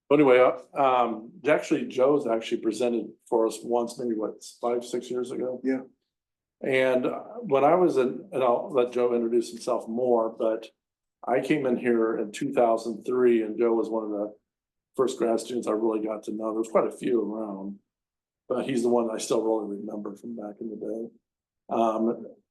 But anyway, actually, Joe's actually presented for us once, maybe what, 5, 6 years ago? Yeah. And when I was in, and I'll let Joe introduce himself more, but I came in here in 2003 and Joe was one of the first grad students I really got to know. There's quite a few around, but he's the one I still really remember from back in the day.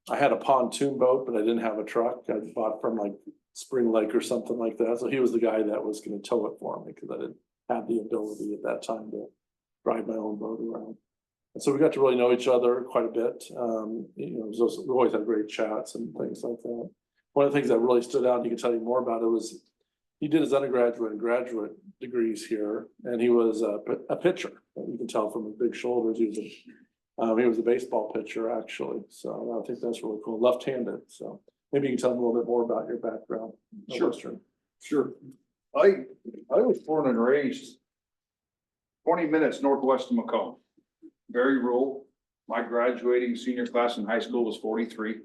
I had a pontoon boat, but I didn't have a truck. I bought from like Spring Lake or something like that. So he was the guy that was going to tow it for me because I didn't have the ability at that time to drive my own boat around. And so we got to really know each other quite a bit. We always had great chats and things like that. One of the things that really stood out, and he can tell you more about it, was he did his undergraduate and graduate degrees here, and he was a pitcher. You can tell from his big shoulders. He was a baseball pitcher, actually. So I think that's really cool. Left-handed. So maybe you can tell me a little bit more about your background. Sure. Sure. I was born and raised 20 minutes northwest of Macomb. Very rural. My graduating senior class in high school was 43.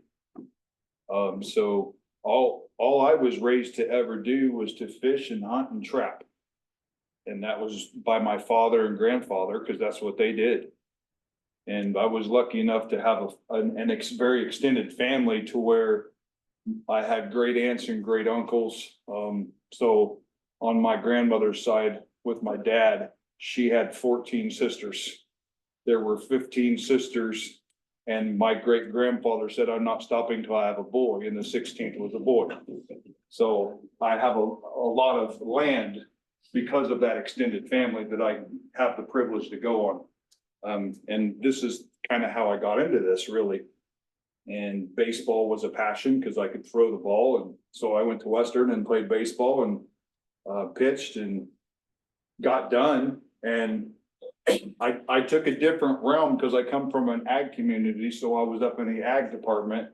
So all I was raised to ever do was to fish and hunt and trap. And that was by my father and grandfather, because that's what they did. And I was lucky enough to have a very extended family to where I had great aunts and great uncles. So on my grandmother's side with my dad, she had 14 sisters. There were 15 sisters, and my great grandfather said, "I'm not stopping till I have a boy," and the 16th was a boy. So I have a lot of land because of that extended family that I have the privilege to go on. And this is kind of how I got into this, really. And baseball was a passion because I could throw the ball. And so I went to Western and played baseball and pitched and got done. And I took a different realm because I come from an ag community. So I was up in the ag department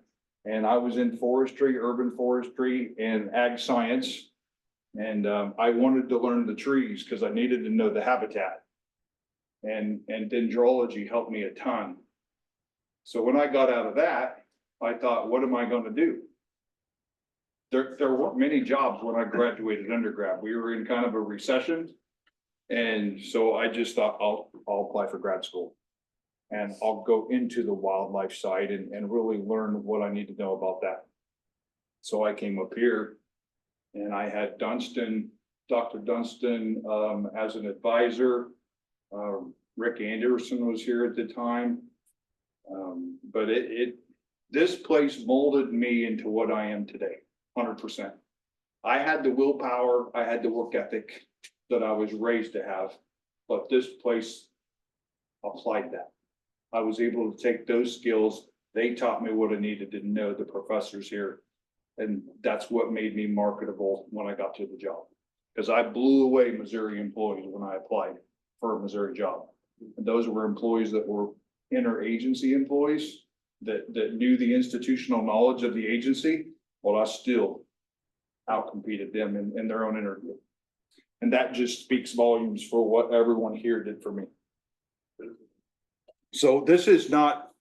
and I was in forestry, urban forestry, and ag science. And I wanted to learn the trees because I needed to know the habitat. And dendrology helped me a ton. So when I got out of that, I thought, what am I going to do? There weren't many jobs when I graduated undergrad. We were in kind of a recession. And so I just thought I'll apply for grad school and I'll go into the wildlife side and really learn what I need to know about that. So I came up here and I had Dr. Dunstan as an advisor. Rick Anderson was here at the time. But this place molded me into what I am today, 100%. I had the willpower, I had the work ethic that I was raised to have, but this place applied that. I was able to take those skills. They taught me what I needed to know, the professors here. And that's what made me marketable when I got to the job. Because I blew away Missouri employees when I applied for a Missouri job. And those were employees that were interagency employees that knew the institutional knowledge of the agency. Well, I still outcompeted them in their own interview. And that just speaks volumes for what everyone here did for me. So this is not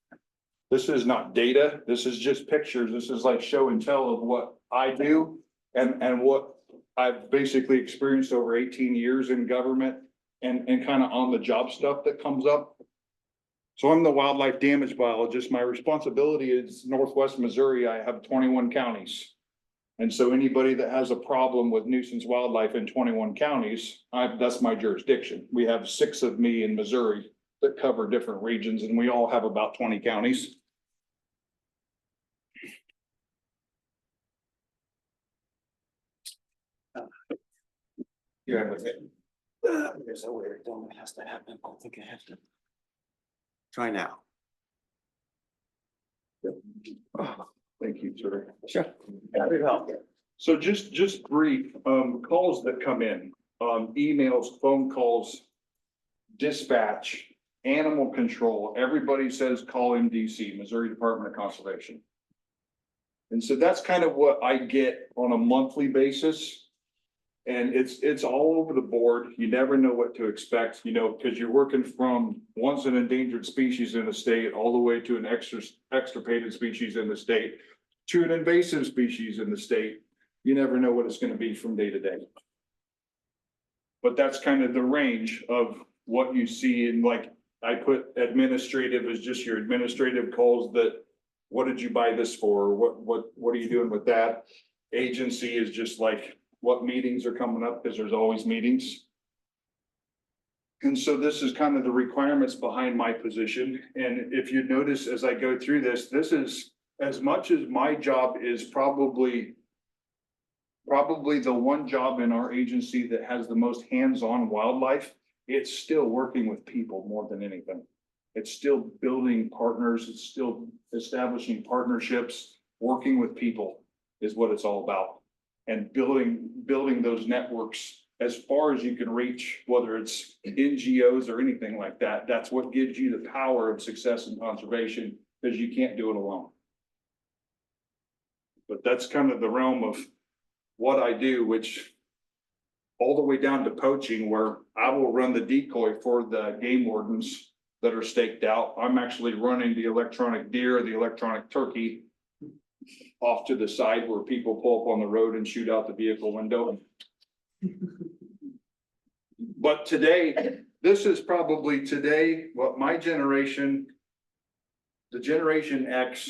data. This is just pictures. This is like show and tell of what I do and what I've basically experienced over 18 years in government and kind of on the job stuff that comes up. So I'm the wildlife damage biologist. My responsibility is Northwest Missouri. I have 21 counties. And so anybody that has a problem with nuisance wildlife in 21 counties, that's my jurisdiction. We have 6 of me in Missouri that cover different regions, and we all have about 20 counties. Yeah, there's a weird thing that has to happen. I don't think I have to. Try now. Oh, thank you, sir. Sure. Happy to help. So just brief calls that come in, emails, phone calls, dispatch, animal control. Everybody says call MDC, Missouri Department of Conservation. And so that's kind of what I get on a monthly basis. And it's all over the board. You never know what to expect, because you're working from once an endangered species in the state all the way to an extirpated species in the state to an invasive species in the state. You never know what it's going to be from day to day. But that's kind of the range of what you see in, like, I put administrative as just your administrative calls that, what did you buy this for? What are you doing with that? Agency is just like, what meetings are coming up, because there's always meetings. And so this is kind of the requirements behind my position. And if you notice, as I go through this, this is, as much as my job is probably the one job in our agency that has the most hands-on wildlife, it's still working with people more than anything. It's still building partners, it's still establishing partnerships, working with people is what it's all about. And building those networks as far as you can reach, whether it's NGOs or anything like that. That's what gives you the power of success in conservation, because you can't do it alone. But that's kind of the realm of what I do, which all the way down to poaching, where I will run the decoy for the game wardens that are staked out. I'm actually running the electronic deer, the electronic turkey off to the side where people pull up on the road and shoot out the vehicle window. But today, this is probably today, what my generation, the Generation X,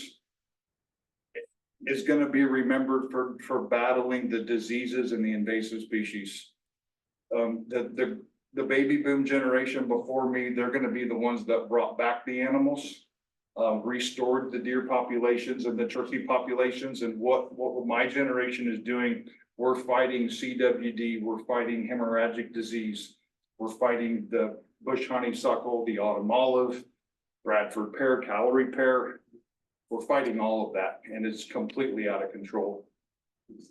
is going to be remembered for battling the diseases and the invasive species. The baby boom generation before me, they're going to be the ones that brought back the animals, restored the deer populations and the turkey populations. And what my generation is doing, we're fighting CWD, we're fighting hemorrhagic disease, we're fighting the bush honeysuckle, the autumn olive, Bradford pear, calorie pear. We're fighting all of that, and it's completely out of control.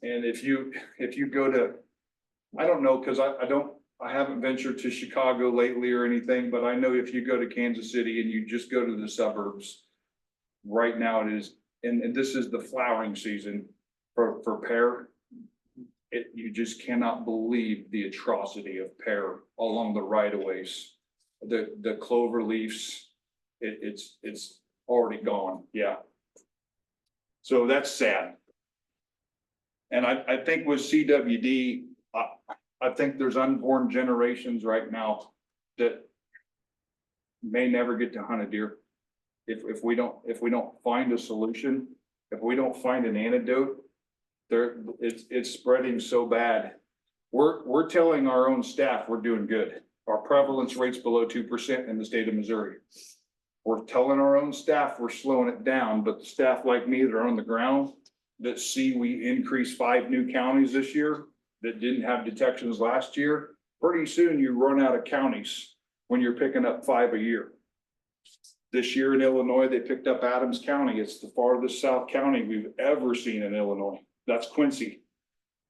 And if you go to, I don't know, because I haven't ventured to Chicago lately or anything, but I know if you go to Kansas City and you just go to the suburbs, right now it is, and this is the flowering season for pear. You just cannot believe the atrocity of pear along the right-of-ways. The clover leaves, it's already gone. Yeah. So that's sad. And I think with CWD, I think there's unborn generations right now that may never get to hunt a deer. If we don't find a solution, if we don't find an antidote, it's spreading so bad. We're telling our own staff we're doing good. Our prevalence rate's below 2% in the state of Missouri. We're telling our own staff we're slowing it down, but the staff like me that are on the ground that see we increased 5 new counties this year that didn't have detections last year, pretty soon you run out of counties when you're picking up 5 a year. This year in Illinois, they picked up Adams County. It's the farthest south county we've ever seen in Illinois. That's Quincy.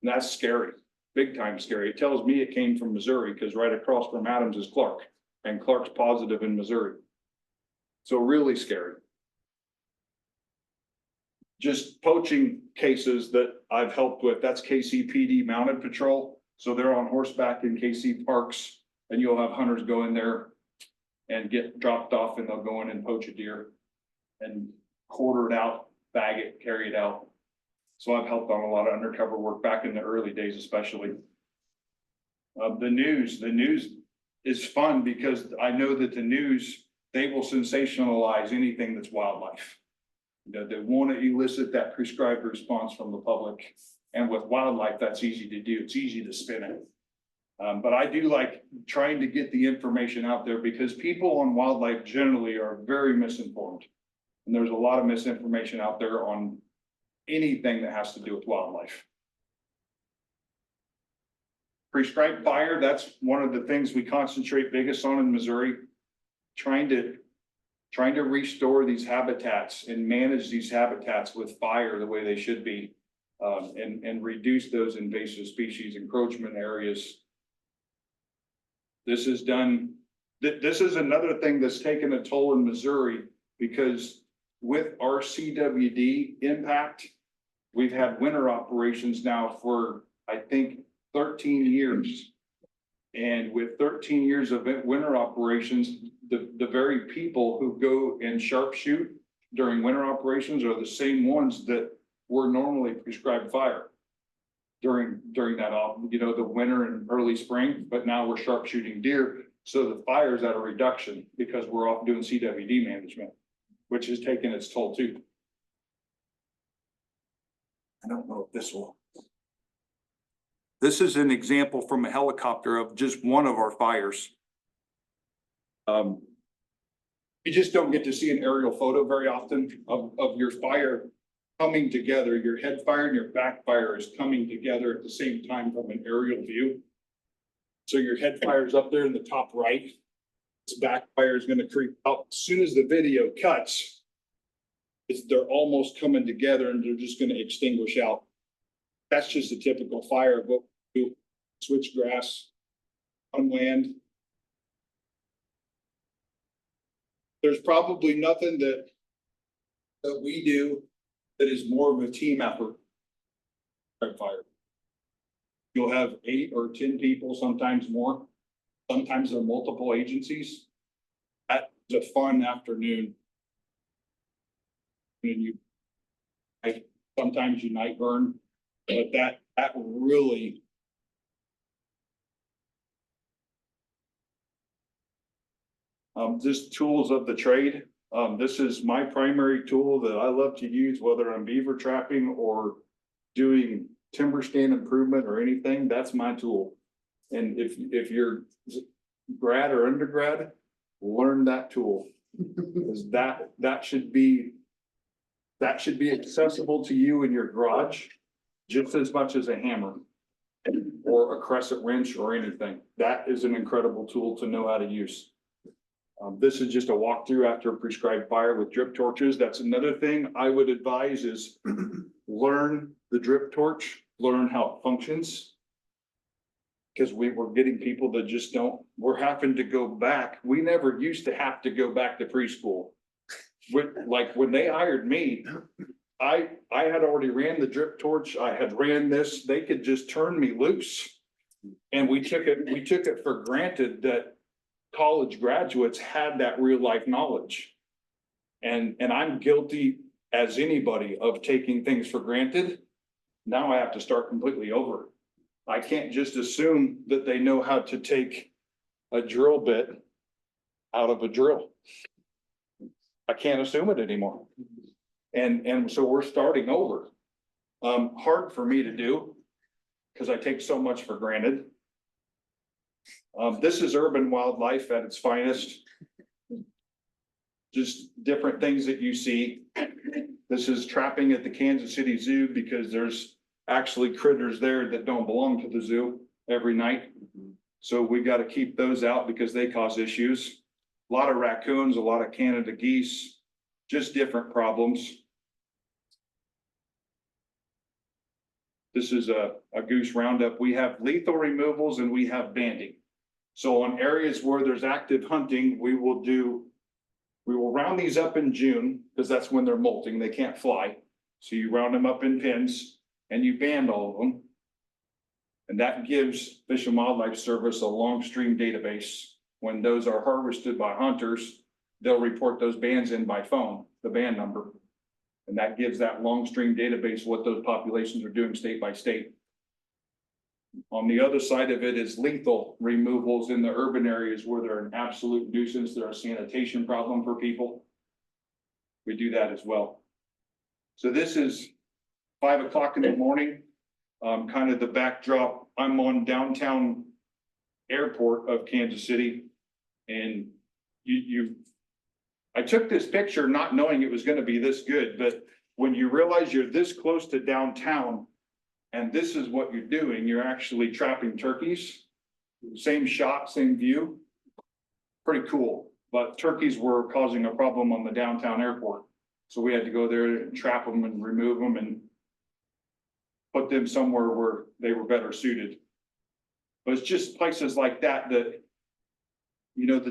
And that's scary, big time scary. It tells me it came from Missouri, because right across from Adams is Clark, and Clark's positive in Missouri. So really scary. Just poaching cases that I've helped with, that's KCPD mounted patrol. So they're on horseback in KC parks, and you'll have hunters go in there and get dropped off, and they'll go in and poach a deer and quarter it out, bag it, carry it out. So I've helped on a lot of undercover work back in the early days, especially. The news is fun, because I know that the news, they will sensationalize anything that's wildlife. They want to elicit that prescribed response from the public. And with wildlife, that's easy to do. It's easy to spin it. But I do like trying to get the information out there, because people on wildlife generally are very misinformed. And there's a lot of misinformation out there on anything that has to do with wildlife. Prescribed fire, that's one of the things we concentrate biggest on in Missouri. Trying to restore these habitats and manage these habitats with fire the way they should be, and reduce those invasive species encroachment areas. This is done. This is another thing that's taken a toll in Missouri, because with our CWD impact, we've had winter operations now for, I think, 13 years. And with 13 years of winter operations, the very people who go and sharpshoot during winter operations are the same ones that were normally prescribed fire. during that off, the winter and early spring, but now we're sharpshooting deer. So the fire's at a reduction because we're off doing CWD management, which is taking its toll too. I don't know if this will. This is an example from a helicopter of just one of our fires. You just don't get to see an aerial photo very often of your fire coming together. Your head fire and your back fire is coming together at the same time from an aerial view. So your head fire is up there in the top right. This backfire is going to creep out. As soon as the video cuts, they're almost coming together and they're just going to extinguish out. That's just a typical fire of what we do. Switchgrass on land. There's probably nothing that we do that is more of a team effort. Fire. You'll have 8 or 10 people, sometimes more. Sometimes there are multiple agencies. That's a fun afternoon. And sometimes you night burn, but that really. Just tools of the trade. This is my primary tool that I love to use, whether I'm beaver trapping or doing timber stand improvement or anything. That's my tool. And if you're grad or undergrad, learn that tool. Because that should be accessible to you in your garage just as much as a hammer or a crescent wrench or anything. That is an incredible tool to know how to use. This is just a walkthrough after a prescribed fire with drip torches. That's another thing I would advise is learn the drip torch, learn how it functions. Because we were getting people that just we're having to go back. We never used to have to go back to preschool. Like when they hired me, I had already ran the drip torch. I had ran this. They could just turn me loose. And we took it for granted that college graduates had that real life knowledge. And I'm guilty as anybody of taking things for granted. Now I have to start completely over. I can't just assume that they know how to take a drill bit out of a drill. I can't assume it anymore. And so we're starting over. Hard for me to do because I take so much for granted. This is urban wildlife at its finest. Just different things that you see. This is trapping at the Kansas City Zoo because there's actually critters there that don't belong to the zoo every night. So we got to keep those out because they cause issues. A lot of raccoons, a lot of Canada geese, just different problems. This is a goose roundup. We have lethal removals and we have banding. So on areas where there's active hunting, we will round these up in June because that's when they're molting. They can't fly. So you round them up in pens and you band all of them. And that gives Fish and Wildlife Service a long stream database. When those are harvested by hunters, they'll report those bands in by phone, the band number. And that gives that long stream database what those populations are doing state by state. On the other side of it is lethal removals in the urban areas where they're an absolute nuisance. They're a sanitation problem for people. We do that as well. So this is 5 o'clock in the morning, kind of the backdrop. I'm on downtown airport of Kansas City. And I took this picture not knowing it was going to be this good, but when you realize you're this close to downtown and this is what you're doing, you're actually trapping turkeys, same shot, same view, pretty cool. But turkeys were causing a problem on the downtown airport. So we had to go there and trap them and remove them and put them somewhere where they were better suited. But it's just places like that the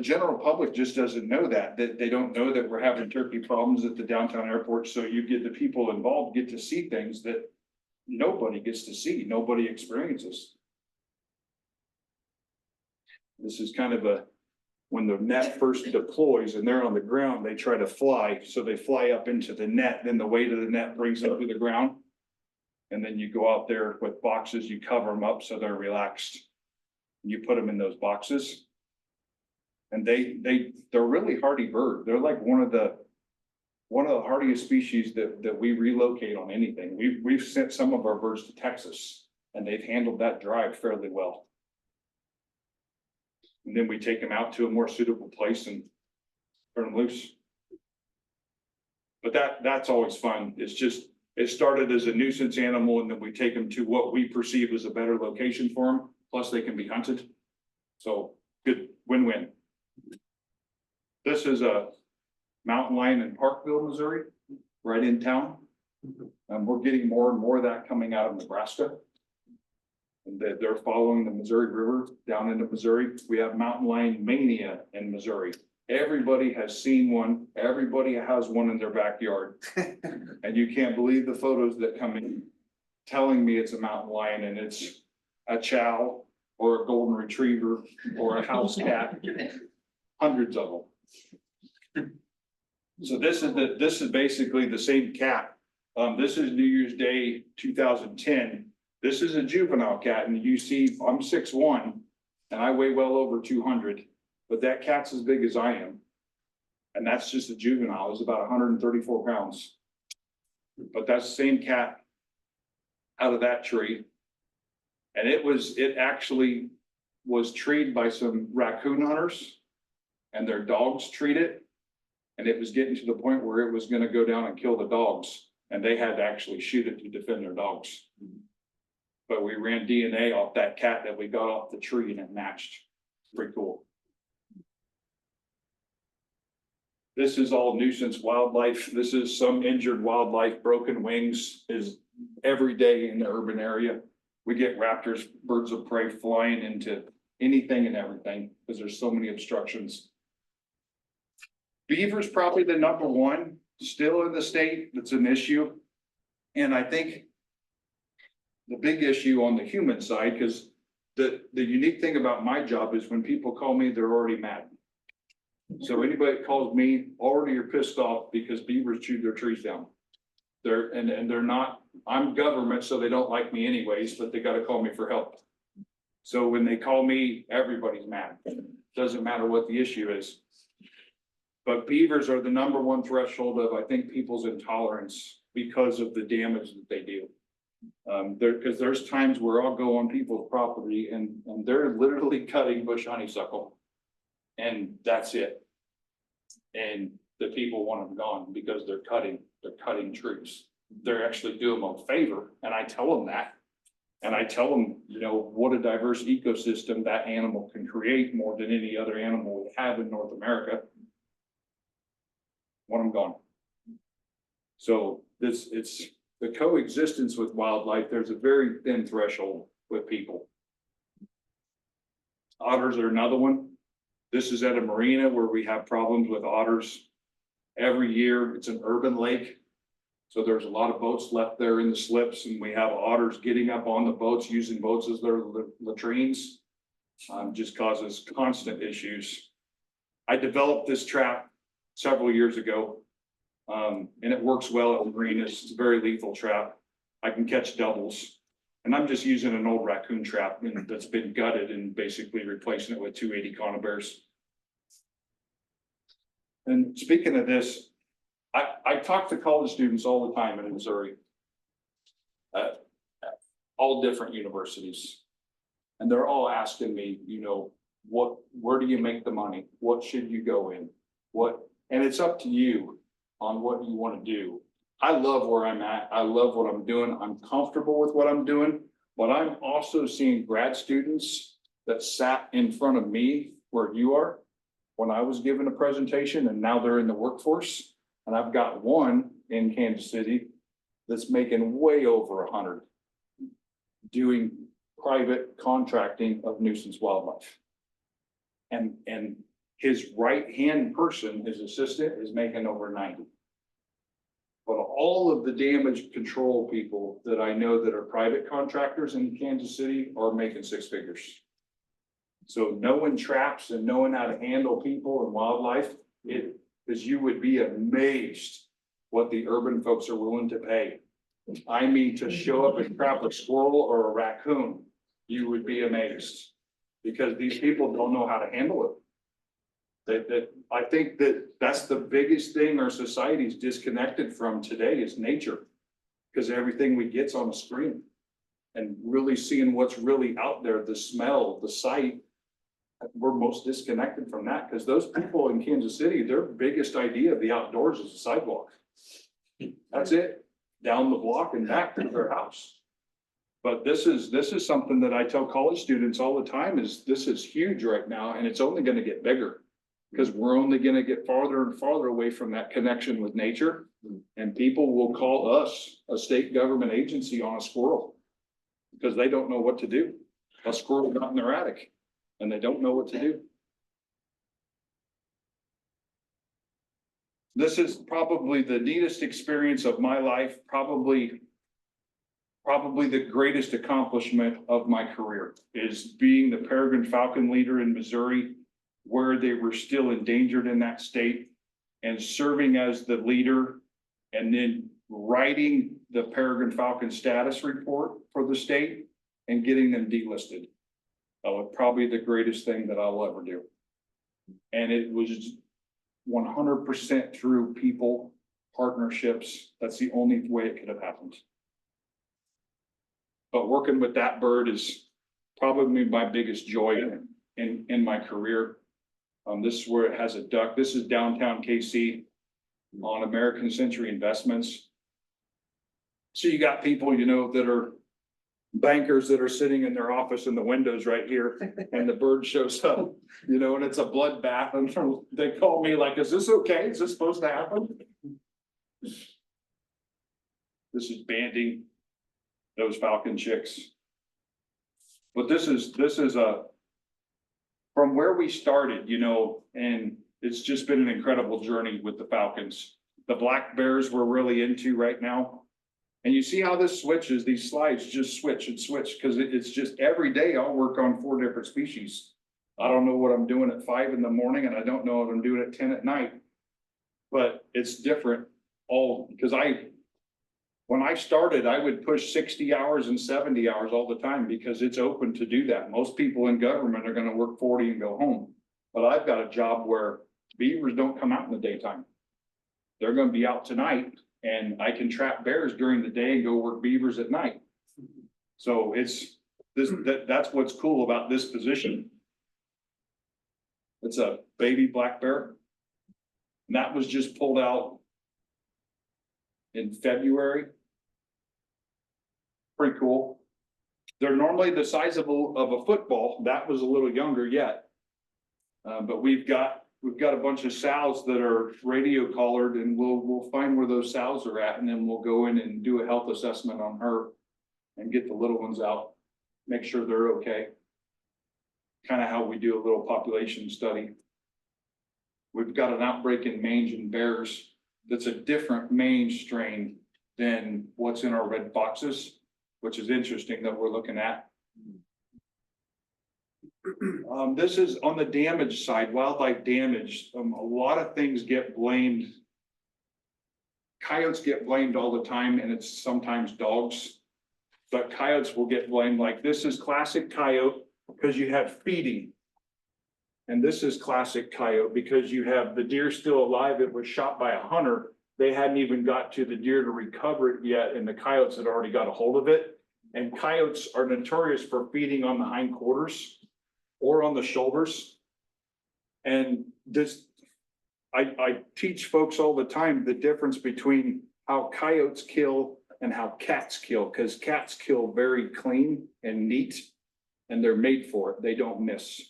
general public just doesn't know that they don't know that we're having turkey problems at the downtown airport. So you get the people involved get to see things that nobody gets to see, nobody experiences. This is kind of when the net first deploys and they're on the ground, they try to fly. So they fly up into the net, then the weight of the net brings them to the ground. And then you go out there with boxes, you cover them up so they're relaxed. You put them in those boxes. And they're really hardy bird. They're like one of the hardiest species that we relocate on anything. We've sent some of our birds to Texas and they've handled that drive fairly well. And then we take them out to a more suitable place and turn them loose. But that's always fun. It's just, it started as a nuisance animal and then we take them to what we perceive as a better location for them. Plus they can be hunted. So good win-win. This is a mountain lion in Parkville, Missouri, right in town. And we're getting more and more of that coming out of Nebraska. And they're following the Missouri River down into Missouri. We have mountain lion mania in Missouri. Everybody has seen one. Everybody has one in their backyard. And you can't believe the photos that come in telling me it's a mountain lion and it's a chow or a golden retriever or a house cat. Hundreds of them. So this is basically the same cat. This is New Year's Day 2010. This is a juvenile cat, and you see I'm 6'1" and I weigh well over 200, but that cat's as big as I am. And that's just a juvenile. It's about 134 pounds. But that's the same cat out of that tree. And it actually was treed by some raccoon hunters and their dogs treat it. And it was getting to the point where it was going to go down and kill the dogs. And they had to actually shoot it to defend their dogs. But we ran DNA off that cat that we got off the tree and it matched. Pretty cool. This is all nuisance wildlife. This is some injured wildlife. Broken wings is every day in the urban area. We get raptors, birds of prey flying into anything and everything because there's so many obstructions. Beaver's probably the number one still in the state that's an issue. And I think the big issue on the human side, because the unique thing about my job is when people call me, they're already mad. So anybody that calls me already are pissed off because beavers chewed their trees down. They're not, I'm government, so they don't like me anyways, but they got to call me for help. So when they call me, everybody's mad. Doesn't matter what the issue is. But beavers are the number one threshold of, I think, people's intolerance because of the damage that they do. Because there's times where I'll go on people's property and they're literally cutting bush honeysuckle. And that's it. And the people want them gone because they're cutting trees. They're actually doing them a favor. And I tell them that. And I tell them, you know, what a diverse ecosystem that animal can create more than any other animal we have in North America. Want them gone. So it's the coexistence with wildlife. There's a very thin threshold with people. Otters are another one. This is at a marina where we have problems with otters every year. It's an urban lake. So there's a lot of boats left there in the slips and we have otters getting up on the boats, using boats as their latrines. Just causes constant issues. I developed this trap several years ago. And it works well at marinas. It's a very lethal trap. I can catch doubles. And I'm just using an old raccoon trap that's been gutted and basically replacing it with 280 conibears. And speaking of this, I talk to college students all the time in Missouri, all different universities. And they're all asking me, you know, where do you make the money? What should you go in? And it's up to you on what you want to do. I love where I'm at. I love what I'm doing. I'm comfortable with what I'm doing, but I'm also seeing grad students that sat in front of me where you are when I was giving a presentation and now they're in the workforce. And I've got one in Kansas City that's making way over 100 doing private contracting of nuisance wildlife. And his right-hand person, his assistant, is making over 90. But all of the damage control people that I know that are private contractors in Kansas City are making 6 figures. So knowing traps and knowing how to handle people and wildlife, because you would be amazed what the urban folks are willing to pay I mean, to show up and trap a squirrel or a raccoon, you would be amazed. Because these people don't know how to handle it. I think that's the biggest thing our society is disconnected from today is nature. Because everything we get's on a screen. And really seeing what's really out there, the smell, the sight. We're most disconnected from that, because those people in Kansas City, their biggest idea of the outdoors is a sidewalk. That's it, down the block and back to their house. But this is something that I tell college students all the time is this is huge right now, and it's only gonna get bigger. Because we're only gonna get farther and farther away from that connection with nature. And people will call us a state government agency on a squirrel. Because they don't know what to do. A squirrel got in their attic, and they don't know what to do. This is probably the neatest experience of my life, probably the greatest accomplishment of my career is being the Peregrine Falcon leader in Missouri, where they were still endangered in that state, and serving as the leader, and then writing the Peregrine Falcon status report for the state and getting them delisted. That was probably the greatest thing that I'll ever do. And it was 100% through people, partnerships. That's the only way it could have happened. But working with that bird is probably my biggest joy in my career. This is where it has a duck. This is downtown KC on American Century Investments. So you got people, you know, that are bankers that are sitting in their office in the windows right here, and the bird shows up, you know, and it's a bloodbath, and they call me like, is this okay? Is this supposed to happen? This is banding those falcon chicks. But this is from where we started, you know, and it's just been an incredible journey with the falcons. The black bears we're really into right now. And you see how this switches, these slides just switch and switch, because it's just every day I'll work on 4 different species. I don't know what I'm doing at 5 in the morning, and I don't know what I'm doing at 10 at night. But it's different all, because when I started, I would push 60 hours and 70 hours all the time, because it's open to do that. Most people in government are gonna work 40 and go home. But I've got a job where beavers don't come out in the daytime. They're gonna be out tonight, and I can trap bears during the day and go work beavers at night. So that's what's cool about this position. It's a baby black bear. And that was just pulled out in February. Pretty cool. They're normally the size of a football. That was a little younger yet. But we've got a bunch of sows that are radio collared, and we'll find where those sows are at, and then we'll go in and do a health assessment on her and get the little ones out, make sure they're okay. Kind of how we do a little population study. We've got an outbreak in mange and bears that's a different mange strain than what's in our red foxes, which is interesting that we're looking at. This is on the damage side, wildlife damage. A lot of things get blamed. Coyotes get blamed all the time, and it's sometimes dogs. But coyotes will get blamed. Like this is classic coyote because you have feeding. And this is classic coyote because you have the deer still alive. It was shot by a hunter. They hadn't even got to the deer to recover it yet, and the coyotes had already got a hold of it. And coyotes are notorious for feeding on the hindquarters or on the shoulders. And this, I teach folks all the time the difference between how coyotes kill and how cats kill, because cats kill very clean and neat, and they're made for it. They don't miss.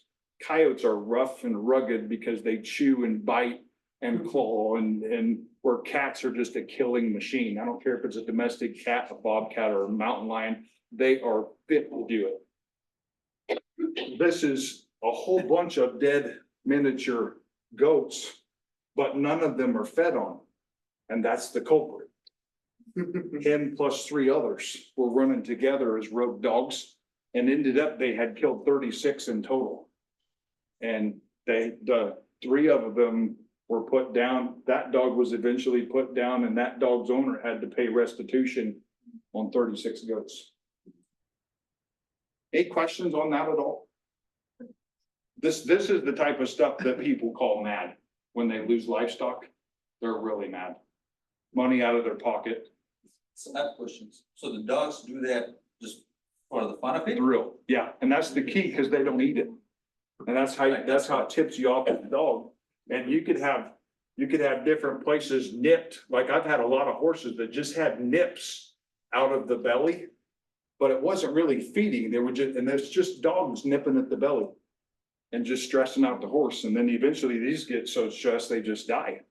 Coyotes are rough and rugged because they chew and bite and claw, and where cats are just a killing machine. I don't care if it's a domestic cat, a bobcat, or a mountain lion, they are fit to do it. This is a whole bunch of dead miniature goats, but none of them are fed on. And that's the culprit. Him plus 3 others were running together as rogue dogs, and ended up they had killed 36 in total. And the 3 of them were put down. That dog was eventually put down, and that dog's owner had to pay restitution on 36 goats. Any questions on that at all? This is the type of stuff that people call mad when they lose livestock. They're really mad. Money out of their pocket. So I have questions. So the dogs do that just for the fun of it? Thrill, yeah, and that's the key, because they don't eat it. And that's how it tips you off as a dog. And you could have different places nipped, like I've had a lot of horses that just had nips out of the belly. But it wasn't really feeding, they were just, and there's just dogs nipping at the belly. And just stressing out the horse, and then eventually these get so stressed, they just die.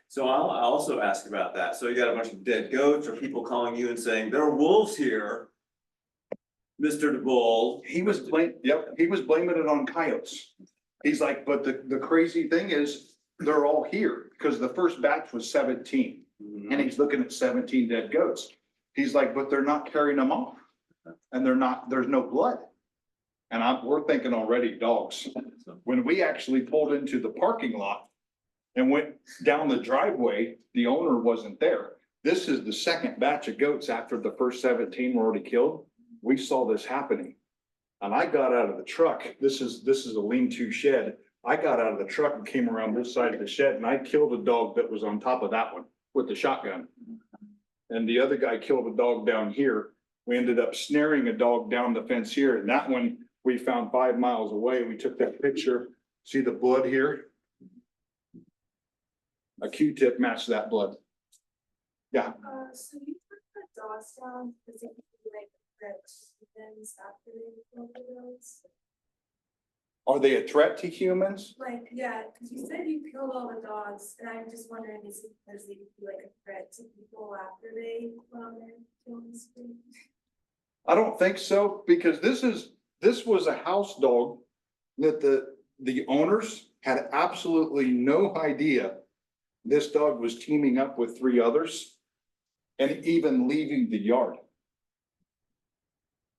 So I'll also ask about that. So you got a bunch of dead goats or people calling you and saying, there are wolves here. Mr. Debold. He was blaming it on coyotes. He's like, but the crazy thing is, they're all here, because the first batch was 17. And he's looking at 17 dead goats. He's like, but they're not carrying them off. And there's no blood. And we're thinking already dogs. When we actually pulled into the parking lot and went down the driveway, the owner wasn't there. This is the second batch of goats after the first 17 were already killed. We saw this happening. And I got out of the truck. This is a lean-to shed. I got out of the truck and came around this side of the shed, and I killed a dog that was on top of that one with the shotgun. And the other guy killed a dog down here. We ended up snaring a dog down the fence here, and that one we found 5 miles away. We took that picture. See the blood here? A Q-tip matched that blood. Yeah. So you put the dogs down because they like humans after they kill the dogs? Are they a threat to humans? Like, yeah, because you said you killed all the dogs, and I'm just wondering, is it because they could be like a threat to people after they their killing spree? I don't think so, because this was a house dog that the owners had absolutely no idea this dog was teaming up with 3 others and even leaving the yard.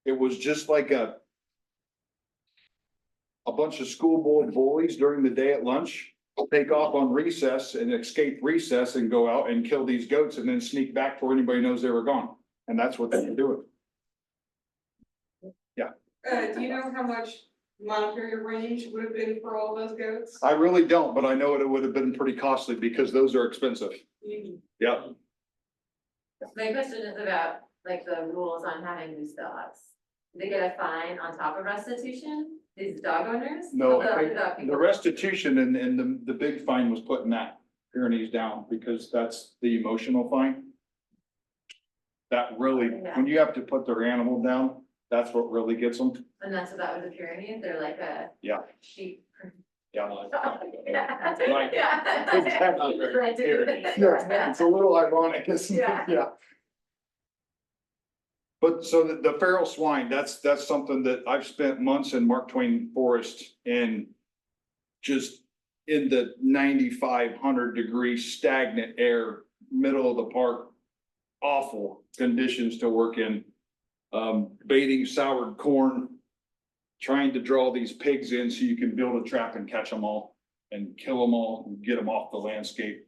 It was just like a bunch of school board bullies during the day at lunch, take off on recess and escape recess and go out and kill these goats and then sneak back before anybody knows they were gone. And that's what they were doing. Do you know how much monetary range would have been for all those goats? I really don't, but I know it would have been pretty costly because those are expensive. Yeah. My question is about like the rules on having these dogs. Do they get a fine on top of restitution, these dog owners? No, Or I think the restitution and the big fine was putting that Pyrenees down because that's the emotional fine. That really, when you have to put their animal down, that's what really gets them. And that's what that was the Pyrenees, they're like a Yeah. sheep. Yeah. Yeah. Right. Yeah. Exactly. Right, dude. Yeah, it's a little ironic, isn't it? Yeah. Yeah. But so the feral swine, that's something that I've spent months in Mark Twain Forest and just in the 9,500-degree stagnant air, middle of the park, awful conditions to work in. Baiting soured corn, trying to draw these pigs in so you can build a trap and catch them all and kill them all and get them off the landscape.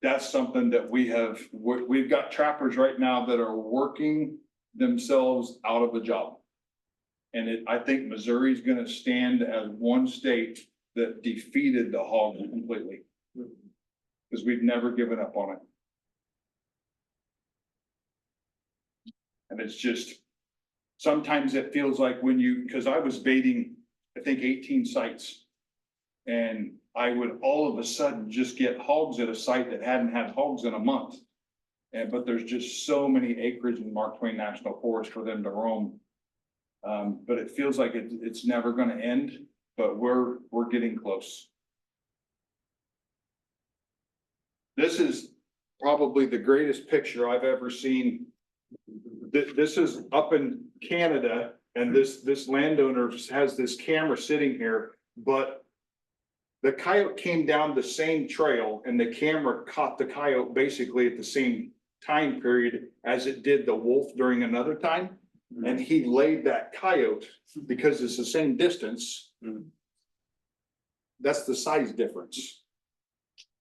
That's something that we've got trappers right now that are working themselves out of a job. And I think Missouri is going to stand as one state that defeated the hog completely. Because we've never given up on it. And it's just, sometimes it feels like because I was baiting, I think 18 sites. And I would all of a sudden just get hogs at a site that hadn't had hogs in a month. But there's just so many acreage in Mark Twain National Forest for them to roam. But it feels like it's never gonna end, but we're getting close. This is probably the greatest picture I've ever seen. This is up in Canada, and this landowner has this camera sitting here, but the coyote came down the same trail and the camera caught the coyote basically at the same time period as it did the wolf during another time. And he laid that coyote because it's the same distance. That's the size difference.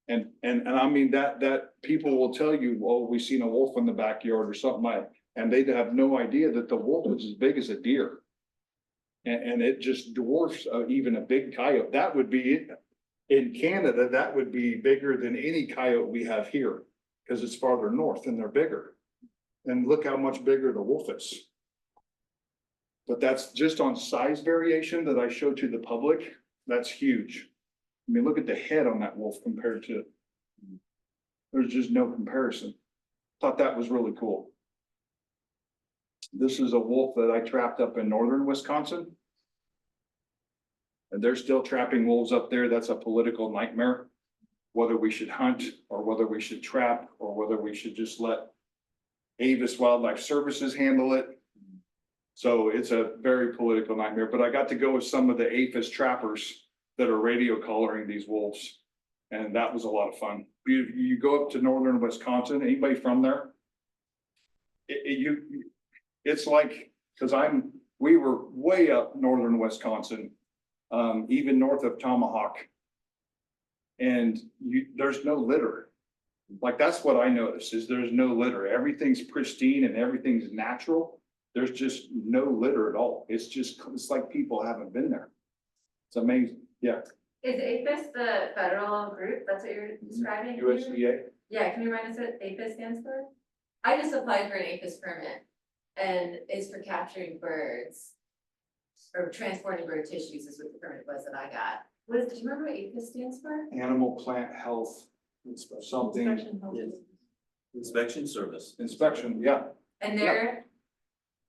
And I mean that people will tell you, oh, we seen a wolf in the backyard or something like. And they'd have no idea that the wolf is as big as a deer. And it just dwarfs even a big coyote. That would be, in Canada, that would be bigger than any coyote we have here. Cause it's farther north and they're bigger. And look how much bigger the wolf is. But that's just on size variation that I showed to the public. That's huge. I mean, look at the head on that wolf compared to. There's just no comparison. Thought that was really cool. This is a wolf that I trapped up in northern Wisconsin. And they're still trapping wolves up there. That's a political nightmare. Whether we should hunt or whether we should trap or whether we should just let Avis Wildlife Services handle it. So it's a very political nightmare, but I got to go with some of the APHIS trappers that are radio collaring these wolves. And that was a lot of fun. You go up to northern Wisconsin, anybody from there? It's like, cause we were way up northern Wisconsin, even north of Tomahawk. And there's no litter. Like, that's what I noticed is there's no litter. Everything's pristine and everything's natural. There's just no litter at all. It's like people haven't been there. It's amazing. Yeah. Is APHIS the federal group? That's what you're describing? here? USDA. Yeah, can you remind us what APHIS stands for? I just applied for an APHIS permit and it's for capturing birds. Or transporting bird tissues is what the permit was that I got. Do you remember what APHIS stands for? Animal plant health, something, Inspection service. inspection, yeah. And they're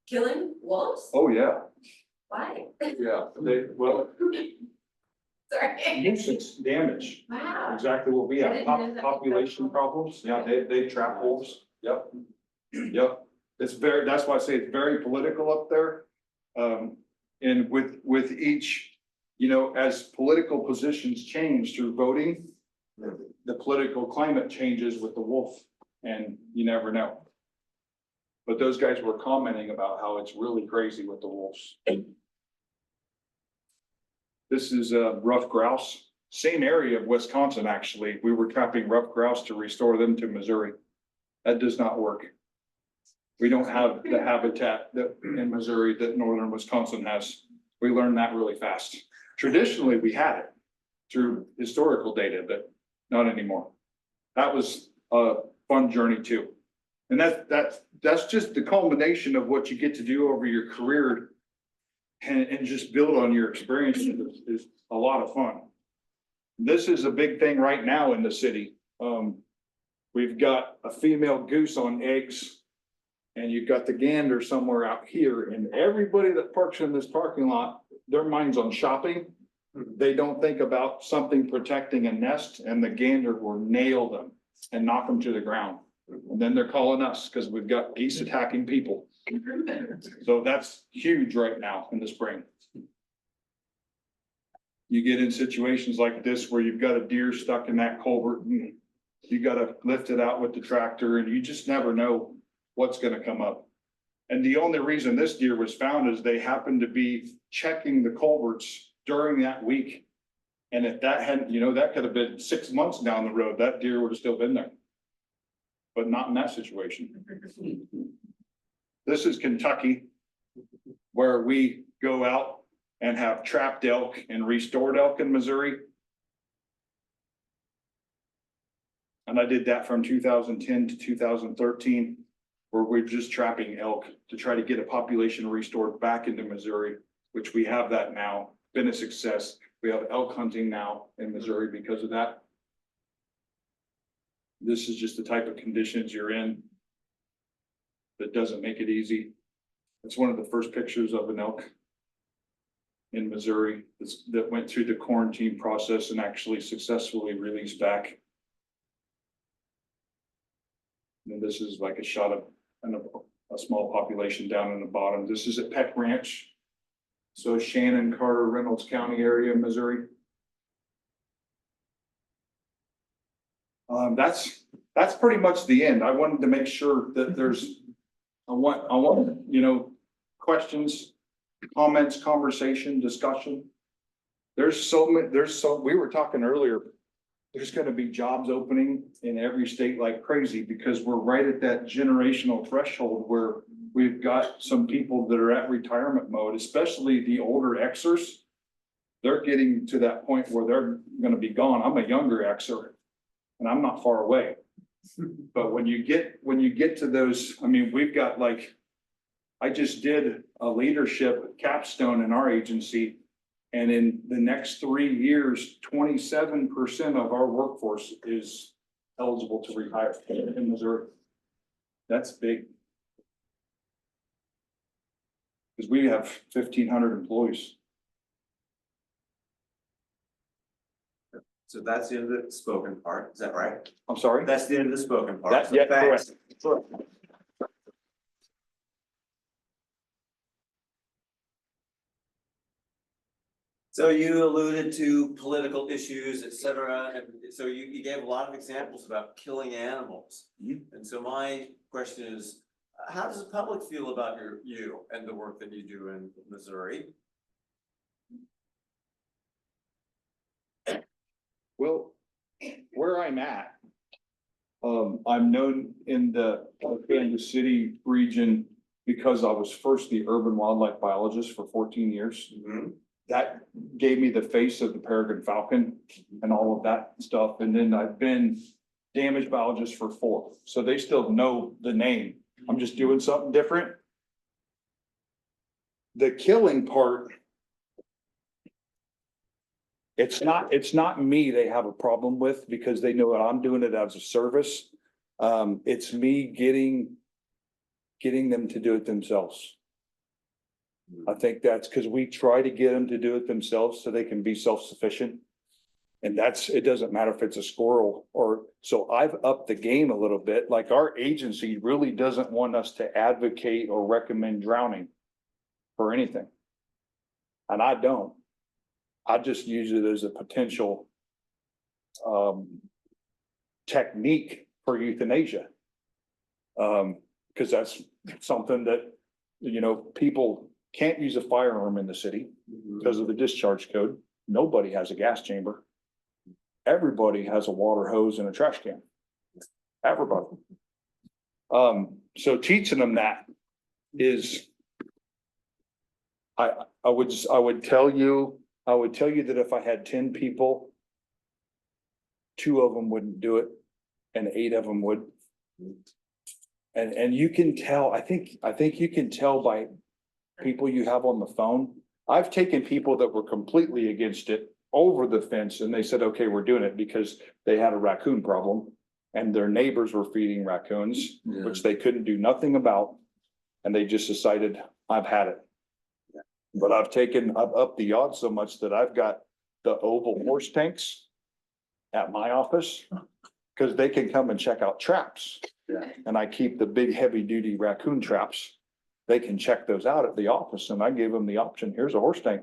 killing wolves? Oh, yeah, Why? yeah. Sorry. Nuisance damage, Wow. exactly what we I have, didn't know that. population problems, yeah, they trap wolves, yep. Yep, that's why I say it's very political up there. And with each, as political positions change through voting, the political climate changes with the wolf, and you never know. But those guys were commenting about how it's really crazy with the wolves. This is rough grouse, same area of Wisconsin, actually. We were trapping rough grouse to restore them to Missouri. That does not work. We don't have the habitat that in Missouri that northern Wisconsin has. We learned that really fast. Traditionally, we had it through historical data, but not anymore. That was a fun journey too. And that's just the culmination of what you get to do over your career and just build on your experiences is a lot of fun. This is a big thing right now in the city. We've got a female goose on eggs and you've got the gander somewhere out here, and everybody that parks in this parking lot, their mind's on shopping. They don't think about something protecting a nest, and the gander will nail them and knock them to the ground. And then they're calling us because we've got geese attacking people. So that's huge right now in the spring. You get in situations like this where you've got a deer stuck in that culvert and you gotta lift it out with the tractor, and you just never know what's gonna come up. And the only reason this deer was found is they happened to be checking the culverts during that week. And if that hadn't, that could have been 6 months down the road, that deer would have still been there. But not in that situation. This is Kentucky, where we go out and have trapped elk and restored elk in Missouri. And I did that from 2010 to 2013, where we're just trapping elk to try to get a population restored back into Missouri, which we have that now, been a success. We have elk hunting now in Missouri because of that. This is just the type of conditions you're in. That doesn't make it easy. It's one of the first pictures of an elk in Missouri that went through the quarantine process and actually successfully released back. And this is like a shot of a small population down in the bottom. This is at Peck Ranch. So Shannon, Carter, Reynolds County area, Missouri. That's pretty much the end. I wanted to make sure that I want, questions, comments, conversation, discussion. We were talking earlier, there's gonna be jobs opening in every state like crazy because we're right at that generational threshold where we've got some people that are at retirement mode, especially the older Xers. They're getting to that point where they're gonna be gone. I'm a younger Xer and I'm not far away. But when you get to those, I mean, we've got like, I just did a leadership capstone in our agency. And in the next 3 years, 27% of our workforce is eligible to retire in Missouri. That's big. Because we have 1,500 employees. So that's the end of the spoken part, is that right? I'm sorry? That's the end of the spoken part. That, So yeah, thanks. correct. So you alluded to political issues, et cetera, and so you gave a lot of examples about killing animals. And so my question is, how does the public feel about you and the work that you do in Missouri? Well, where I'm at, I'm known in the Kansas City region because I was first the urban wildlife biologist for 14 years. That gave me the face of the peregrine falcon and all of that stuff. And then I've been damage biologist for 4. So they still know the name. I'm just doing something different. The killing part, it's not me they have a problem with because they know that I'm doing it as a service. It's me getting them to do it themselves. I think that's because we try to get them to do it themselves so they can be self-sufficient. And it doesn't matter if it's a squirrel so I've upped the game a little bit. Like our agency really doesn't want us to advocate or recommend drowning for anything. And I don't. I just use it as a potential technique for euthanasia. Because that's something that, people can't use a firearm in the city because of the discharge code. Nobody has a gas chamber. Everybody has a water hose and a trash can. Everybody. So teaching them that is, I would tell you that if I had 10 people, 2 of them wouldn't do it and 8 of them would. And you can tell, I think you can tell by people you have on the phone. I've taken people that were completely against it over the fence and they said, okay, we're doing it because they had a raccoon problem and their neighbors were feeding raccoons, which they couldn't do nothing about. And they just decided, I've had it. But I've upped the odds so much that I've got the oval horse tanks at my office because they can come and check out traps. And I keep the big heavy duty raccoon traps. They can check those out at the office and I gave them the option. Here's a horse tank.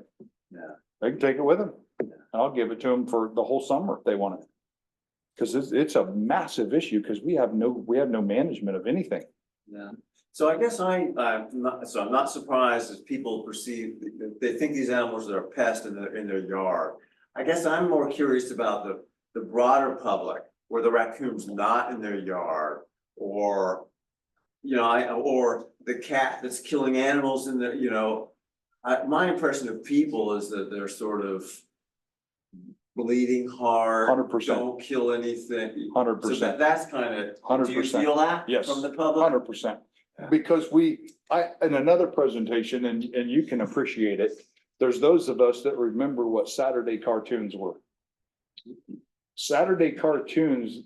They can take it with them. And I'll give it to them for the whole summer if they want it. Because it's a massive issue because we have no management of anything. Yeah. So I guess I'm not surprised as people perceive, they think these animals are a pest in their yard. I guess I'm more curious about the broader public where the raccoon's not in their yard or, or the cat that's killing animals in their, my impression of people is that they're sort of bleeding hard. 100%. Don't kill anything. 100%. So that's kind of, 100%. do you feel that Yes. from the public? 100%. Because in another presentation, and you can appreciate it, there's those of us that remember what Saturday cartoons were. Saturday cartoons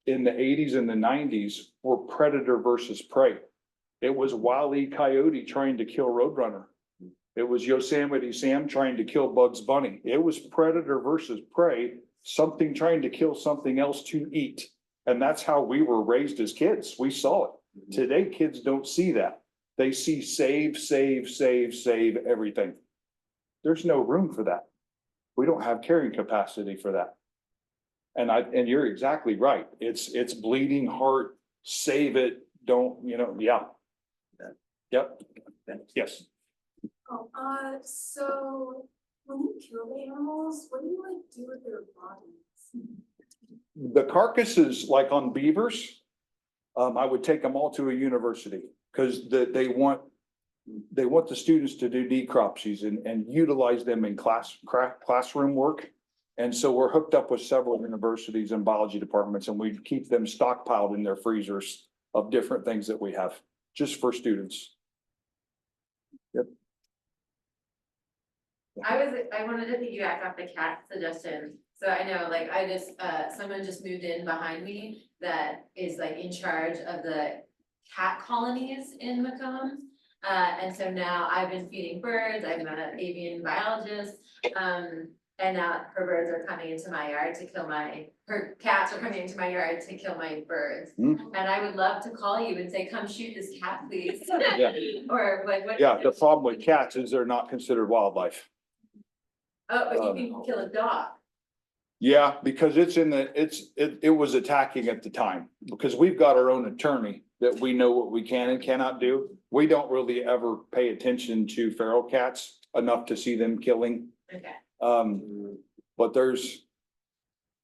in the 80s and the 90s were predator versus prey. It was Wile E. Coyote trying to kill Roadrunner. It was Yosemite Sam trying to kill Bugs Bunny. It was predator versus prey, something trying to kill something else to eat. And that's how we were raised as kids. We saw it. Today, kids don't see that. They see save everything. There's no room for that. We don't have carrying capacity for that. And you're exactly right. It's bleeding heart, save it, don't, yeah. Yep. Yes. So when you kill the animals, what do you do with their bodies? The carcasses, like on beavers, I would take them all to a university, because they want the students to do necropsies and utilize them in classroom work. And so we're hooked up with several universities and biology departments, and we keep them stockpiled in their freezers of different things that we have, just for students. I wanted to piggyback off the cat suggestion. So I know, like, someone just moved in behind me that is like in charge of the cat colonies in Macomb. And so now I've been feeding birds, I've met an avian biologist, and now her birds are coming into my yard to kill her cats are coming into my yard to kill my birds. Mm. And I would love to call you and say, come shoot this cat, please. Yeah. Or like, what? Yeah, the problem with cats is they're not considered wildlife. Oh, but you can kill a dog. Yeah, because it was attacking at the time, because we've got our own attorney that we know what we can and cannot do. We don't really ever pay attention to feral cats enough to see them killing. Okay. But there's,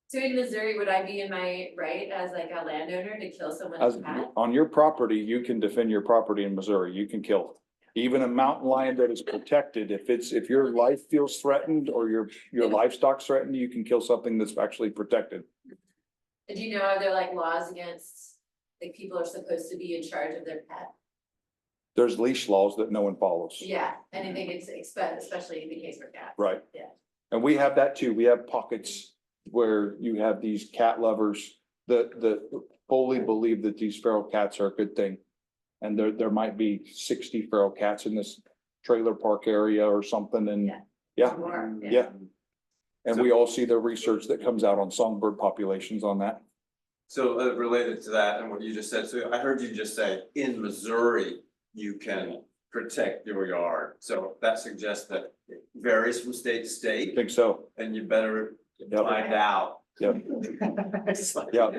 So in Missouri, would I be in my right as like a landowner to kill as, someone's cat? on your property, you can defend your property in Missouri, you can kill. Even a mountain lion that is protected, if your life feels threatened or your livestock's threatened, you can kill something that's actually protected. Do you know, are there like laws against, like, people are supposed to be in charge of their pet? There's leash laws that no one follows. Yeah, and I think it's especially the case for cats. Right. Yeah. And we have that too. We have pockets where you have these cat lovers that fully believe that these feral cats are a good thing. And there might be 60 feral cats in this trailer park area or something, and yeah, More, yeah. And we all see the research that comes out on songbird populations on that. So related to that and what you just said, so I heard you just say, in Missouri, you can protect your yard. So that suggests that it varies from state to I state, think so. and you better Yep. find out. Yep. It's like- Yeah.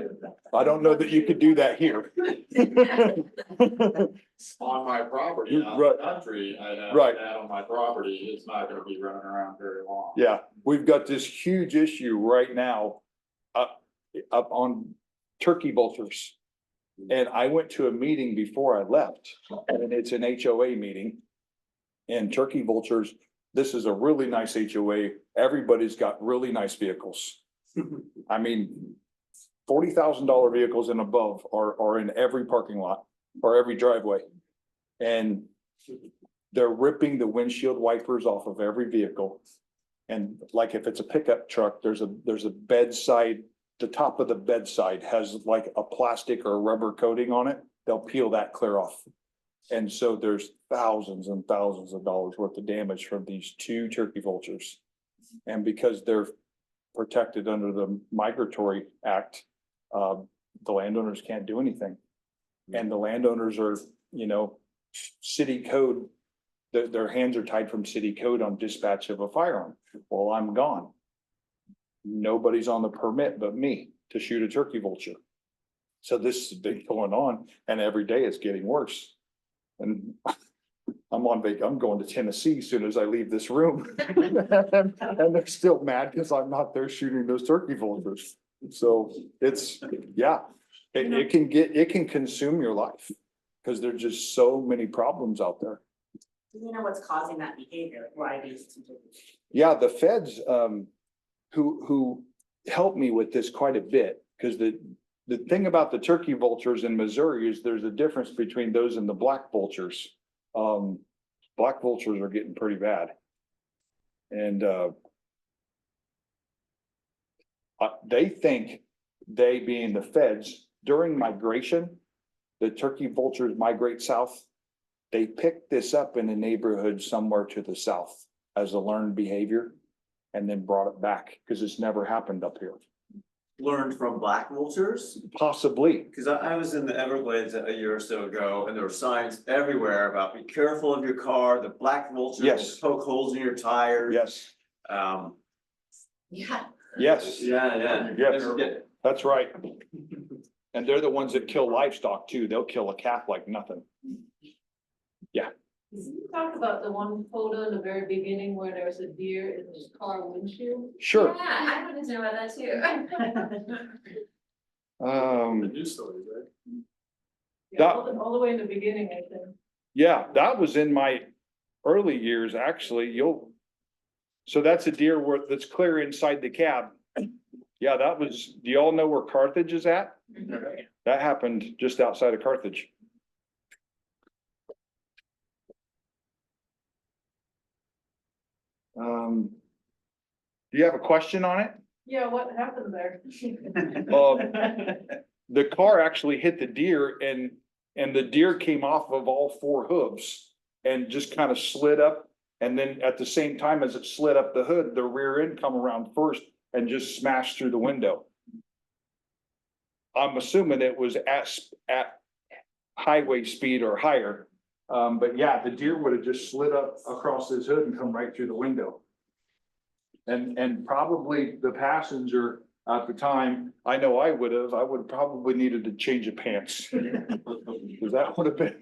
I don't know that you could do that here. On my property, out in Right. the country, I have Right. that on my property, it's not gonna be running around very long. Yeah, we've got this huge issue right now up on turkey vultures. And I went to a meeting before I left, and it's an HOA meeting. And turkey vultures, this is a really nice HOA. Everybody's got really nice vehicles. I mean, $40,000 vehicles and above are in every parking lot or every driveway. And they're ripping the windshield wipers off of every vehicle. And like if it's a pickup truck, there's a bedside, the top of the bedside has like a plastic or a rubber coating on it. They'll peel that clear off. And so there's thousands and thousands of dollars worth of damage from these two turkey vultures. And because they're protected under the Migratory Act, the landowners can't do anything. And the landowners are, city code, their hands are tied from city code on dispatch of a firearm. Well, I'm gone. Nobody's on the permit but me to shoot a turkey vulture. So this has been going on, and every day it's getting worse. And I'm going to Tennessee as soon as I leave this room. And they're still mad because I'm not there shooting those turkey vultures. So it's, yeah, it can consume your life. Because there's just so many problems out there. Do you know what's causing that behavior? Like why these? Yeah, the feds, who helped me with this quite a bit, because the thing about the turkey vultures in Missouri is there's a difference between those and the black vultures. Black vultures are getting pretty bad. And, they think, they being the feds, during migration, the turkey vultures migrate south. They pick this up in a neighborhood somewhere to the south as a learned behavior and then brought it back because it's never happened up here. Learned from black vultures? Possibly. Because I was in the Everglades a year or so ago, and there were signs everywhere about be careful of your car, the black vulture will Yes. poke holes in your tires. Yes, Yeah. yes, Yeah. Yes. That's right. And they're the ones that kill livestock too. They'll kill a calf like nothing. Yeah. Can you talk about the one photo in the very beginning where there was a deer in his car windshield? Sure. Yeah, I wanted to know about that too. Um, news stories, right? Yeah, all the way in the beginning, I think. Yeah, that was in my early years, actually, so that's a deer that's clear inside the cab. Yeah, do you all know where Carthage is at? That happened just outside of Carthage. Do you have a question on it? Yeah, what happened there? The car actually hit the deer and the deer came off of all four hooves and just kind of slid up. And then at the same time as it slid up the hood, the rear end come around first and just smashed through the window. I'm assuming it was at highway speed or higher. But yeah, the deer would have just slid up across his hood and come right through the window. And probably the passenger at the time, I know I would probably needed to change of pants. Cause that would have been,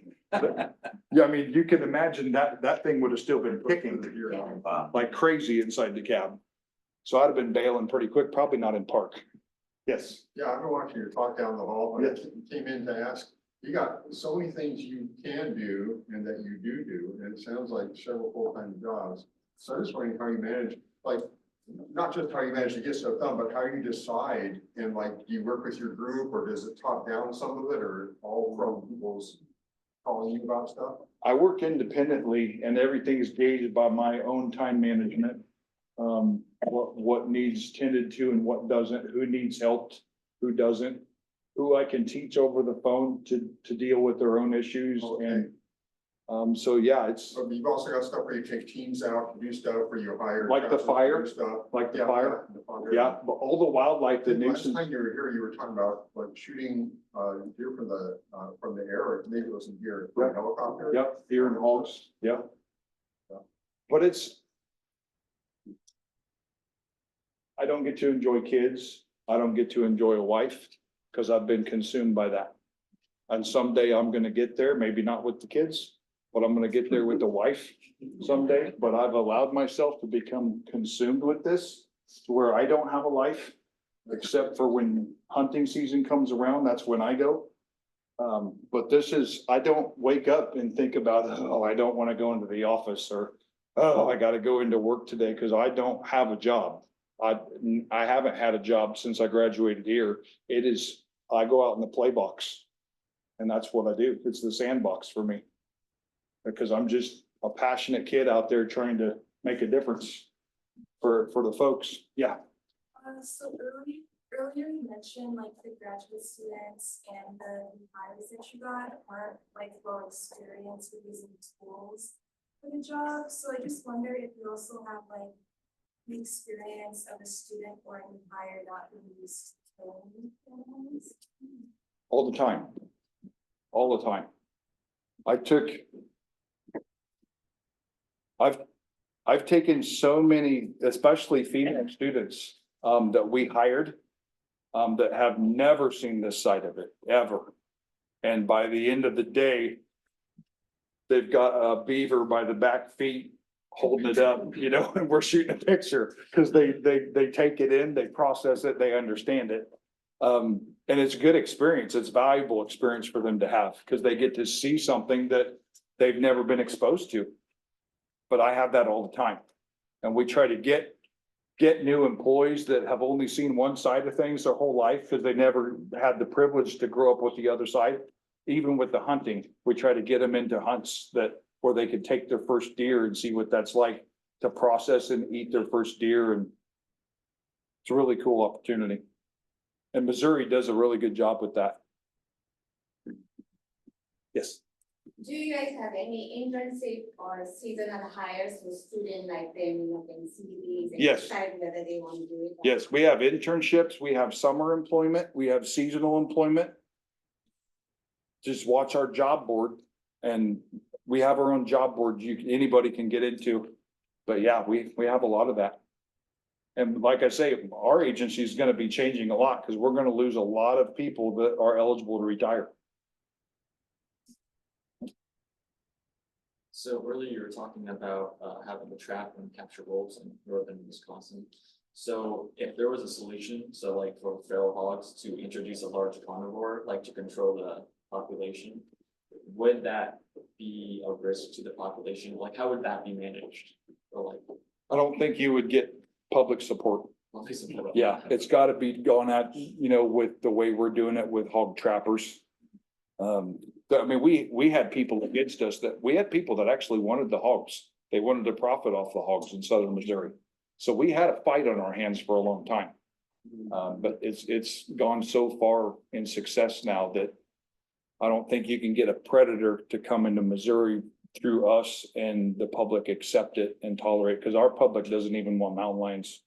yeah, I mean, you can imagine that thing would have still been kicking like crazy inside the cab. So I'd have been bailing pretty quick, probably not in park. Yes. Yeah, I've been watching your talk down the hall, but I came in to ask, you got so many things you can do and that you do, and it sounds like several full-time jobs. So I'm just wondering how you manage, like, not just how you manage to get stuff done, but how you decide, and like, do you work with your group, or does it top down some of it, or all from people's calling you about stuff? I work independently and everything is gauged by my own time management. What needs tended to and what doesn't, who needs help, who doesn't, who I can teach over the phone to deal with their own issues. Okay. And so, yeah, it's So you've also got stuff where you take teams out to do stuff, where you hire. Like the fire, stuff. like the Yeah, fire. the fire. Yeah, but all the wildlife, the Last nuisance, time you were here, you were talking about like shooting deer from the air, or maybe it wasn't deer, from a helicopter. yep, deer and hogs, yep. But I don't get to enjoy kids. I don't get to enjoy a wife because I've been consumed by that. And someday I'm gonna get there, maybe not with the kids, but I'm gonna get there with the wife someday. But I've allowed myself to become consumed with this to where I don't have a life. Except for when hunting season comes around, that's when I go. But I don't wake up and think about, oh, I don't want to go into the office, or, oh, I gotta go into work today because I don't have a job. I haven't had a job since I graduated here. I go out in the play box. And that's what I do. It's the sandbox for me. Because I'm just a passionate kid out there trying to make a difference for the folks. Yeah. So earlier you mentioned like the graduate students and the hires that you got aren't like well experienced with using tools for the job. So I just wonder if you also have like the experience of a student or a new hire not being used to tools. All the time. All the time. I've taken so many, especially female students, that we hired, that have never seen this side of it, ever. And by the end of the day, they've got a beaver by the back feet holding it up, and we're shooting a picture because they take it in, they process it, they understand it. And it's a good experience. It's valuable experience for them to have because they get to see something that they've never been exposed to. But I have that all the time. And we try to get new employees that have only seen one side of things their whole life because they never had the privilege to grow up with the other side. Even with the hunting, we try to get them into hunts where they could take their first deer and see what that's like to process and eat their first deer. And it's a really cool opportunity. And Missouri does a really good job with that. Yes. Do you guys have any internship or seasonal hires for students like them in CDs? And Yes. decide whether they want to do it? Yes, we have internships, we have summer employment, we have seasonal employment. Just watch our job board, and we have our own job board anybody can get into. But yeah, we have a lot of that. And like I say, our agency is gonna be changing a lot because we're gonna lose a lot of people that are eligible to retire. So earlier you were talking about having to trap and capture wolves in northern Wisconsin. So if there was a solution, so like for feral hogs to introduce a large carnivore, like to control the population, would that be a risk to the population? Like, how would that be managed? Or like, I don't think you would get public support. what is it? Yeah, it's gotta be going at, with the way we're doing it with hog trappers. I mean, we had people against us we had people that actually wanted the hogs. They wanted to profit off the hogs in southern Missouri. So we had a fight on our hands for a long time. But it's gone so far in success now that I don't think you can get a predator to come into Missouri through us and the public accept it and tolerate, because our public doesn't even want mountain lions.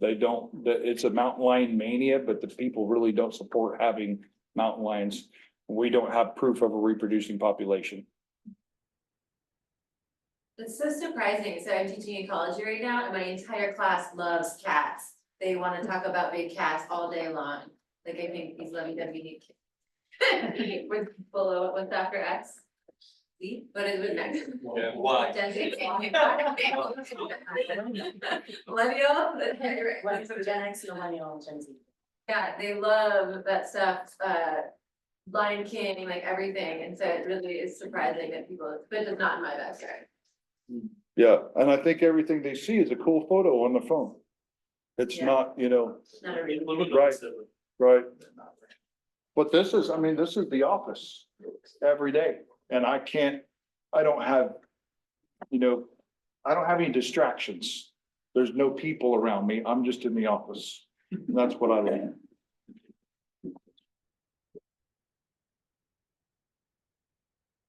They don't, it's a mountain lion mania, but the people really don't support having mountain lions. We don't have proof of a reproducing population. It's so surprising. So I'm teaching ecology right now and my entire class loves cats. They want to talk about big cats all day long. Like I think these lovey-dovey need kids. With below, with Dr. X. See, but it was next. Yeah, why? Millennial. Like Gen X, millennial, Gen Z. Yeah, they love that stuff, Lion King, like everything, and so it really is surprising that people, but it's not in my backyard. Yeah, and I think everything they see is a cool photo on the phone. It's Yeah. not, Not a real. right, right. But this is the office every day, and I don't have, I don't have any distractions. There's no people around me. I'm just in the office. And that's what I like.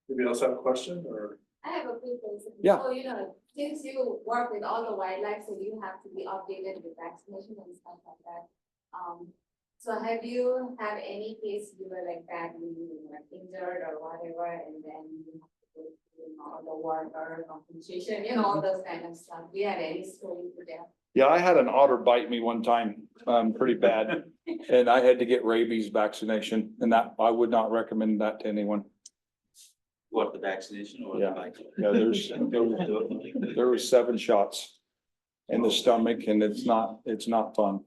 Anybody else have a question or? I have a few things. Yeah. So, since you work with all the wildlife, so you have to be updated with vaccination and stuff like that. So have you had any case you were like badly, injured or whatever, and then you have to go through all the water compensation, all those kind of stuff? Do you have any story to tell? Yeah, I had an otter bite me one time, pretty bad, and I had to get rabies vaccination, and that, I would not recommend that to anyone. What, the vaccination or? Yeah. Yeah, there was 7 shots in the stomach, and it's not fun.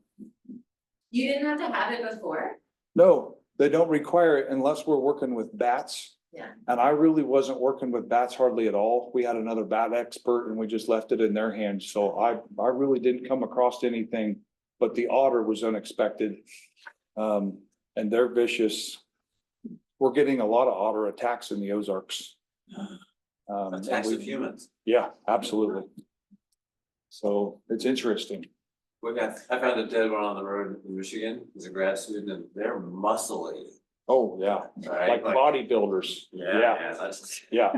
You didn't have to have it before? No, they don't require it unless we're working with bats. Yeah. And I really wasn't working with bats hardly at all. We had another bat expert and we just left it in their hands. So I really didn't come across anything, but the otter was unexpected. And they're vicious. We're getting a lot of otter attacks in the Ozarks. Attacks of humans. Yeah, absolutely. So it's interesting. I found a dead one on the road in Michigan. He's a grad student and they're muscly. Oh, yeah, Right? like bodybuilders. Yeah. Yeah.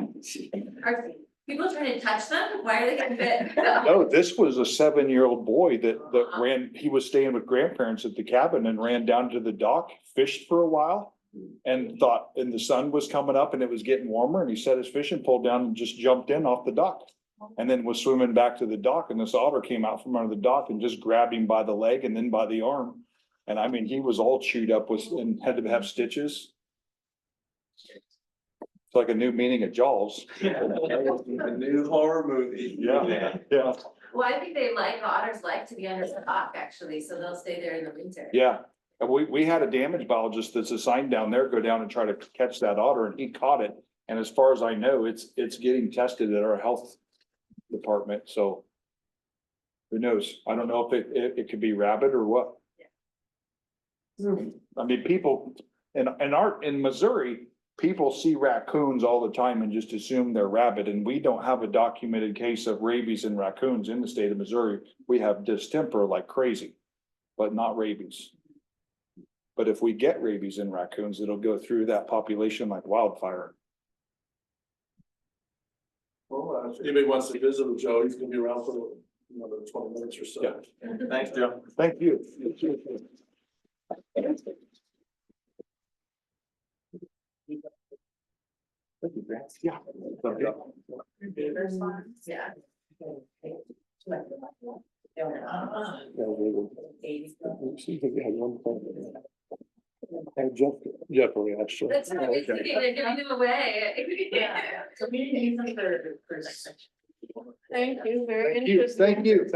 Are people trying to touch them? Why are they getting bit? No, this was a 7-year-old boy that ran, he was staying with grandparents at the cabin and ran down to the dock, fished for a while. And the sun was coming up and it was getting warmer and he set his fishing pole down and just jumped in off the dock. And then was swimming back to the dock and this otter came out from under the dock and just grabbed him by the leg and then by the arm. And I mean, he was all chewed up and had to have stitches. It's like a new meaning of Jaws. A new horror movie. Yeah. Well, I think otters like to be under the dock actually, so they'll stay there in the winter. Yeah. And we had a damage biologist that's assigned down there, go down and try to catch that otter and he caught it. And as far as I know, it's getting tested at our health department, so who knows? I don't know if it could be rabbit or what. I mean, people in Missouri, people see raccoons all the time and just assume they're rabbit, and we don't have a documented case of rabies in raccoons in the state of Missouri. We have distemper like crazy, but not rabies. But if we get rabies in raccoons, it'll go through that population like wildfire. Well, if anybody wants to visit with Joe, he's gonna be around for another 20 minutes or so. Yeah. Thanks, Joe. Thank you. Yeah. Yeah. Jeff, actually. That's what we see, they're giving them away. Yeah, so maybe these are Thank you, very Thank you, interesting. thank you.